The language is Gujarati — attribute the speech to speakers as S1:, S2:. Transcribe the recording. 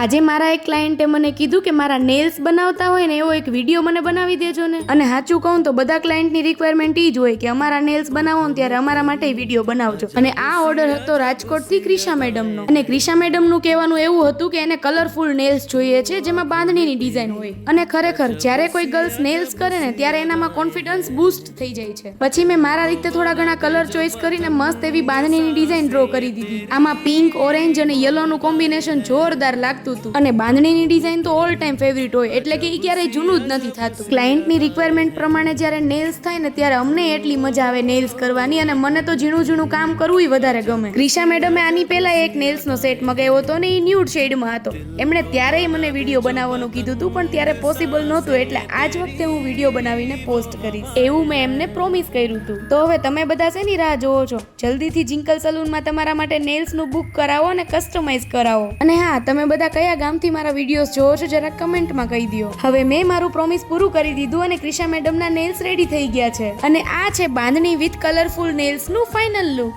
S1: આજે મારા એક ક્લાયન્ટે મને કીધું કે મારા નેલ્સ બનાવતા હોય ને એવો એક વિડીયો મને બનાવી દેજો ને. અને સાચું કહું તો બધા ક્લાયન્ટની રિક્વાયરમેન્ટ ઈ જ હોય કે અમારા નેલ્સ બનાવો ને ત્યારે અમારા માટે વિડીયો બનાવજો. અને આ ઓર્ડર હતો રાજકોટથી ક્રિશા મેડમનો. અને ક્રિશા મેડમનું કહેવાનું એવું હતું કે એને કલરફુલ નેલ્સ જોઈએ છે જેમાં બાંધણીની ડિઝાઇન હોય. અને ખરેખર જ્યારે કોઈ ગર્લ્સ નેલ્સ કરે ને ત્યારે એનામાં કોન્ફિડન્સ બૂસ્ટ થઈ જાય છે. પછી મેં મારા રીતે થોડા ઘણા કલર ચોઈસ કરીને મસ્ત એવી બાંધણીની ડિઝાઇન ડ્રો કરી દીધી. આમાં પિંક, ઓરેન્જ અને યલોનું કોમ્બિનેશન જોરદાર લાગતું હતું. અને બાંધણીની ડિઝાઇન તો ઓલ ટાઈમ ફેવરિટ હોય એટલે કે એ ક્યારેય જૂનું જ નથી થતું. ક્લાયન્ટની રિક્વાયરમેન્ટ પ્રમાણે જ્યારે નેલ્સ થાય ને ત્યારે અમને એટલી મજા આવે નેલ્સ કરવાની. અને મને તો ઝીણું ઝીણું કામ કરવું વધારે ગમે. ક્રિશા મેડમે આની પહેલા એક નેલ્સનો સેટ મગાવ્યો હતો ને એ ન્યૂડ શેડમાં હતો. એમણે ત્યારેય મને વિડીયો બનાવવાનું કીધું હતું પણ ત્યારે પોસિબલ નહોતું એટલે આજ વખતે હું વિડીયો બનાવીને પોસ્ટ કરીશ એવું મેં એમને પ્રોમિસ કર્યું હતું. તો હવે તમે બધા શેની રાહ જોવો છો? જલ્દીથી જિંકલ સલૂનમાં તમારા માટે નેલ્સનું બુક કરાવો અને કસ્ટમાઇઝ કરાવો. અને હા, તમે બધા કયા ગામથી મારા વિડીયોઝ જોવો છો જરા કમેન્ટમાં કહી દો. હવે મેં મારું પ્રોમિસ પૂરું કરી દીધું અને ક્રિશા મેડમના નેલ્સ રેડી થઈ ગયા છે. અને આ છે બાંધણી વિથ કલરફુલ નેલ્સનું ફાઇનલ લુક.